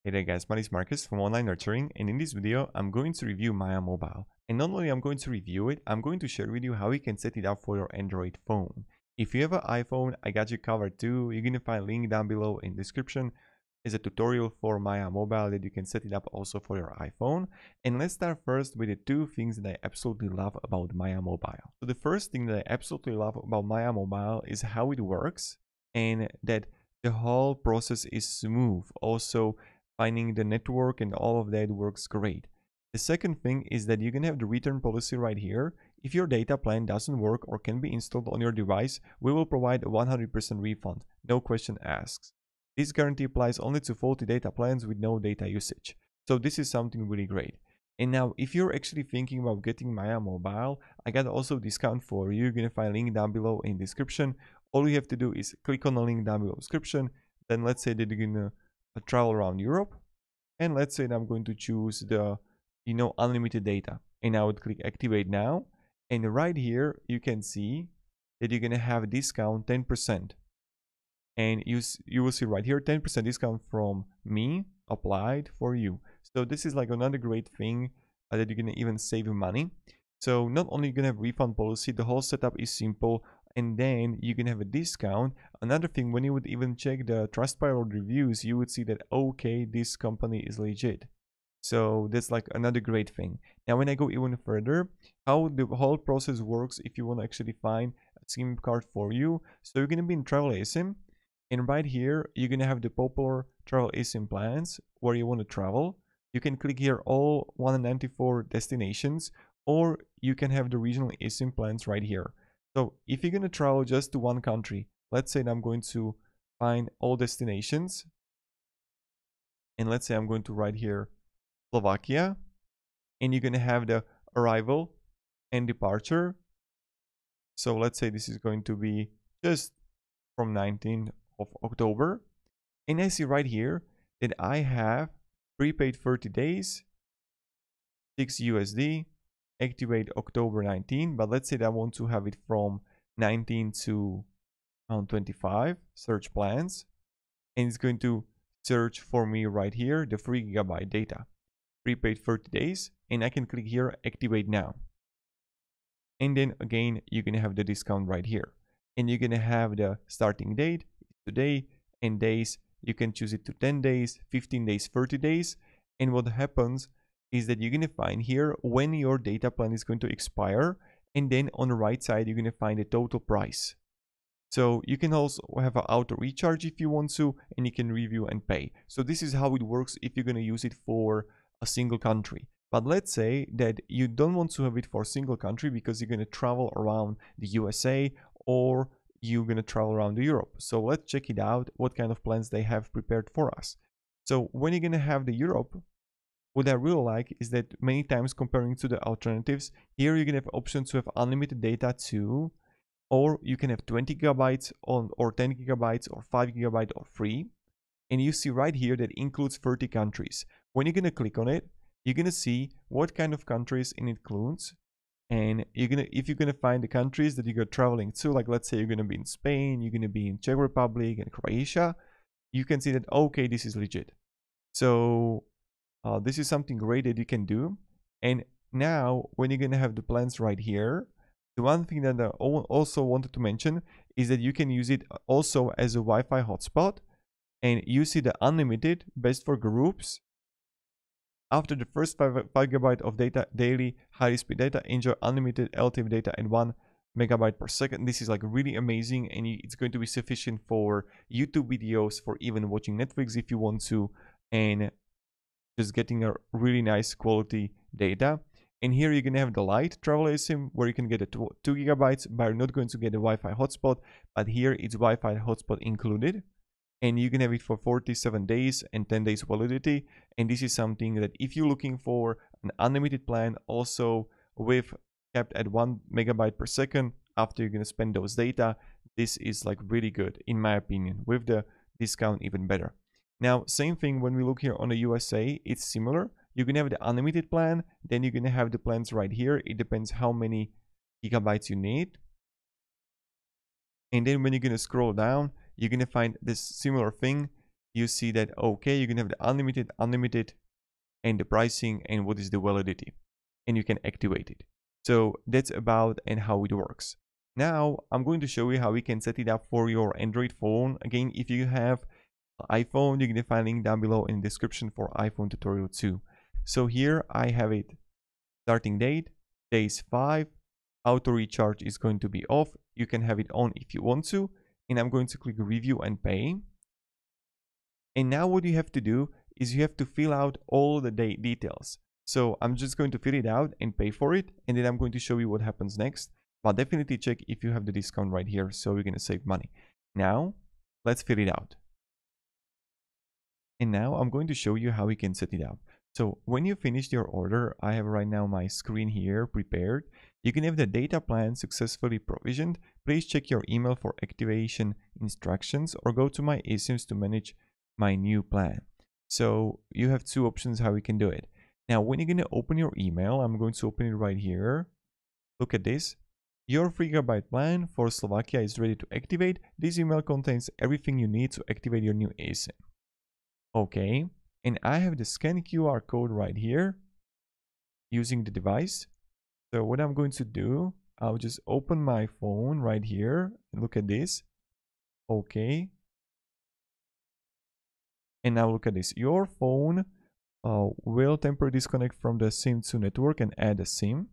Hey there guys, my name is Marcus from Online Nurturing, and in this video I'm going to review Maya Mobile. And not only I'm going to review it, I'm going to share with you how you can set it up for your Android phone. If you have an iPhone, I got you covered too. You're gonna find a link down below in the description. Is a tutorial for Maya Mobile that you can set it up also for your iPhone. And let's start first with the two things that I absolutely love about Maya Mobile. So the first thing that I absolutely love about Maya Mobile is how it works and that the whole process is smooth. Also, finding the network and all of that works great. The second thing is that you can have the return policy right here. If your data plan doesn't work or can be installed on your device, we will provide a 100% refund, no question asked. This guarantee applies only to faulty data plans with no data usage. So this is something really great. And now, if you're actually thinking about getting Maya Mobile, I got also a discount for you. You're gonna find a link down below in the description. All you have to do is click on the link down below in the description. Then let's say that you're gonna travel around Europe, and let's say that I'm going to choose the unlimited data, and I would click activate now, and right here you can see that you're gonna have a discount 10%, and you will see right here 10% discount from me applied for you. So this is like another great thing that you're gonna even save money. So not only you're gonna have refund policy, the whole setup is simple, and then you can have a discount. Another thing, when you would even check the Trustpilot reviews, you would see that, okay, this company is legit. So that's like another great thing. Now, when I go even further, how the whole process works if you want to actually find a SIM card for you. So you're going to be in Travel eSim, and right here, you're going to have the popular Travel eSim plans where you want to travel. You can click here all 194 destinations, or you can have the regional eSim plans right here. So if you're going to travel just to one country, let's say that I'm going to find all destinations, and let's say I'm going to write here Slovakia, and you're going to have the arrival and departure. So let's say this is going to be just from 19th of October, and I see right here that I have prepaid 30 days, 6 USD, activate October 19, but let's say that I want to have it from 19 to 25, search plans, and it's going to search for me right here the 3 GB data, prepaid 30 days, and I can click here activate now, and then again you're gonna have the discount right here, and you're gonna have the starting date today, and days you can choose it to 10 days, 15 days, 30 days, and what happens is that you're going to find here when your data plan is going to expire, and then on the right side you're going to find the total price. So you can also have an auto recharge if you want to, and you can review and pay. So this is how it works if you're going to use it for a single country. But let's say that you don't want to have it for a single country because you're going to travel around the USA, or you're going to travel around Europe. So let's check it out, what kind of plans they have prepared for us. So when you're going to have the Europe, what I really like is that many times comparing to the alternatives, here you can have options to have unlimited data too, or you can have 20 gigabytes on, or 10 gigabytes, or 5 gigabytes, or free. And you see right here that includes 30 countries. When you're going to click on it, you're going to see what kind of countries it includes. And if you're going to find the countries that you're traveling to, like let's say you're going to be in Spain, you're going to be in Czech Republic and Croatia, you can see that, okay, this is legit. So this is something great that you can do. And now when you're going to have the plans right here, the one thing that I also wanted to mention is that you can use it also as a Wi-Fi hotspot, and you see the unlimited, best for groups. After the first 5 GB of data daily, high-speed data, enjoy unlimited LTE data and 1 megabyte per second. This is like really amazing, and it's going to be sufficient for YouTube videos, for even watching Netflix if you want to, and just getting a really nice quality data. And here you're gonna have the light travel eSIM where you can get a 2 gigabytes, but you're not going to get a Wi-Fi hotspot. But here it's Wi-Fi hotspot included, and you can have it for 47 days and 10 days validity. And this is something that if you're looking for an unlimited plan, also with kept at 1 megabyte per second, after you're gonna spend those data, this is like really good in my opinion. With the discount, even better. Now, same thing when we look here on the USA, it's similar. You're gonna have the unlimited plan, then you're gonna have the plans right here. It depends how many gigabytes you need. And then when you're gonna scroll down, you're gonna find this similar thing. you see that, okay, you can have the unlimited, unlimited, and the pricing and what is the validity, and you can activate it. So that's about and how it works. Now I'm going to show you how we can set it up for your Android phone. Again, if you have iPhone, you can find a link down below in the description for iPhone tutorial 2. So here I have it. Starting date, days 5, auto recharge is going to be off. You can have it on if you want to, and I'm going to click review and pay. And now what you have to do is you have to fill out all the details. So I'm just going to fill it out and pay for it, and then I'm going to show you what happens next. But definitely check if you have the discount right here, so you're going to save money. Now let's fill it out. And now I'm going to show you how we can set it up. So when you finished your order, I have right now my screen here prepared. You can have the data plan successfully provisioned. Please check your email for activation instructions or go to my eSims to manage my new plan. So you have two options how we can do it. Now when you're going to open your email, I'm going to open it right here. Look at this. Your 3 GB plan for Slovakia is ready to activate. This email contains everything you need to activate your new eSIM. Okay, and I have the scan QR code right here using the device. So what I'm going to do, I'll just open my phone right here and look at this. Okay. And now look at this. Your phone will temporarily disconnect from the SIM2 network and add a SIM.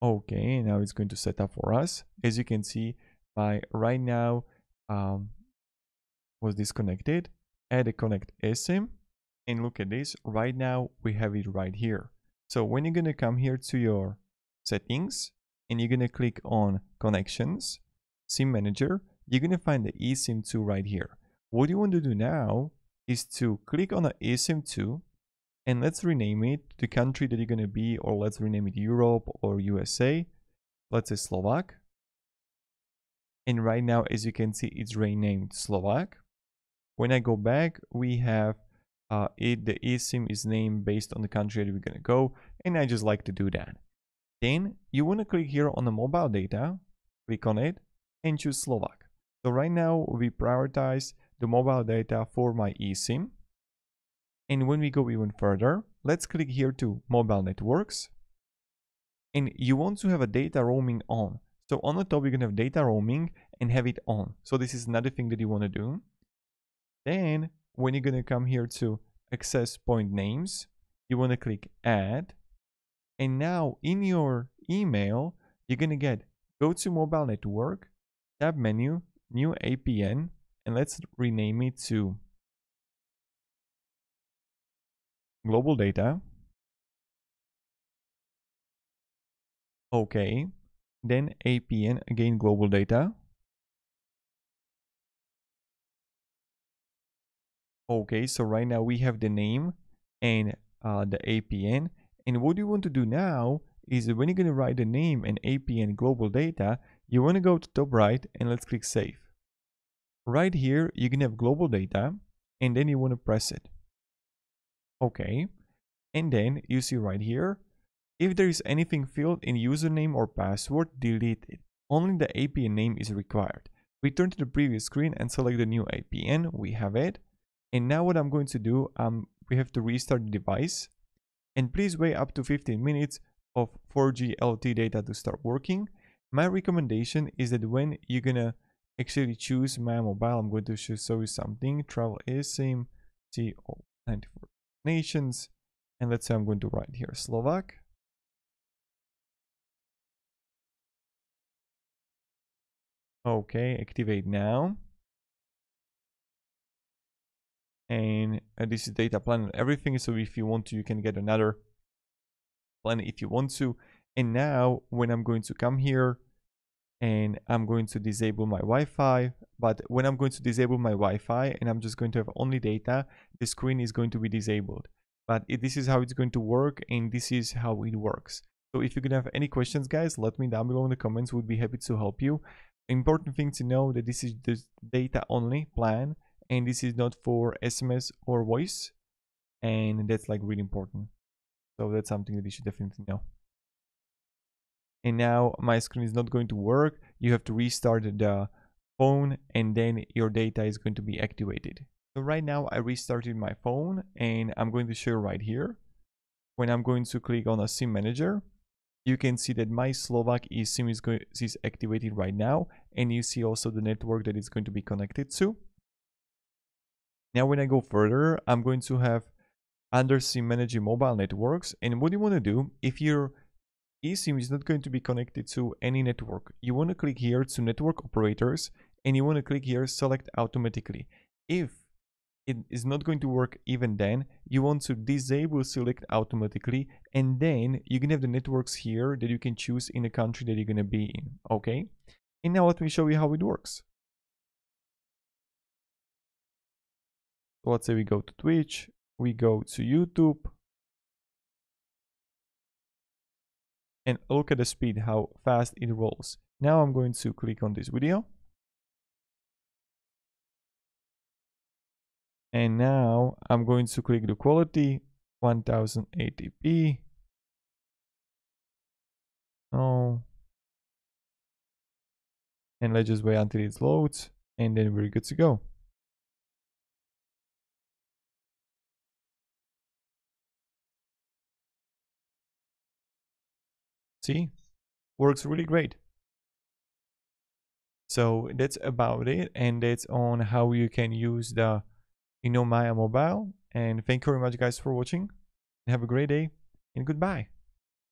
Okay, now it's going to set up for us. As you can see, right now was disconnected. Add a connect eSIM, and look at this. Right now we have it right here. So when you're gonna come here to your settings and you're gonna click on connections, SIM manager, you're gonna find the eSIM2 right here. What you want to do now is to click on the eSIM2 and let's rename it to the country that you're gonna be, or let's rename it Europe or USA. Let's say Slovak. And right now, as you can see, it's renamed Slovak. When I go back, we have the eSIM is named based on the country that we're gonna go, and I just like to do that. Then you want to click here on the mobile data, click on it, and choose Slovak. So right now we prioritize the mobile data for my eSIM. And when we go even further, let's click here to mobile networks. And you want to have a data roaming on. So on the top, you're going to have data roaming and have it on. So this is another thing that you want to do. Then when you're going to come here to access point names, you want to click add. And now in your email, you're going to get go to mobile network, tab menu, new APN, and let's rename it to global data. Okay. Then APN, again global data. Okay, so right now we have the name and the APN. And what you want to do now is when you're going to write the name and APN global data, you want to go to top right and let's click save. Right here, you can have global data and then you want to press it. Okay. And then you see right here, if there is anything filled in username or password, delete it. Only the APN name is required. Return to the previous screen and select the new APN. We have it. And now what I'm going to do, we have to restart the device. And please wait up to 15 minutes of 4G LTE data to start working. My recommendation is that when you're gonna actually choose my mobile, I'm going to show you something. Travel eSIM, see all 94 nations. And let's say I'm going to write here Slovak. Okay, activate now. And this is data plan and everything. So if you want to, you can get another plan if you want to. And now when I'm going to come here and I'm going to disable my Wi-Fi, but when I'm going to disable my Wi-Fi and I'm just going to have only data, the screen is going to be disabled. But this is how it's going to work, and this is how it works. So if you're gonna have any questions, guys, let me down below in the comments. Would be happy to help you. Important thing to know that this is the data only plan, and this is not for SMS or voice, and that's like really important. So that's something that you should definitely know. And now my screen is not going to work. you have to restart the phone and then your data is going to be activated. So right now I restarted my phone and I'm going to show you right here. When I'm going to click on a SIM manager, you can see that my Slovak eSIM is activated right now, and you see also the network that it's going to be connected to. Now when I go further, I'm going to have under SIM manager mobile networks, and what you want to do, if your eSIM is not going to be connected to any network, you want to click here to network operators, and you want to click here select automatically. If it is not going to work even then, you want to disable select automatically, and then you can have the networks here that you can choose in the country that you're going to be in. Okay, and now let me show you how it works. So let's say we go to Twitch, we go to YouTube, and look at the speed, how fast it rolls. Now I'm going to click on this video, and now I'm going to click the quality 1080p. Oh, and let's just wait until it loads, and then we're good to go. See, works really great. So that's about it, and that's on how you can use the Maya mobile. And thank you very much guys for watching, and have a great day, and goodbye.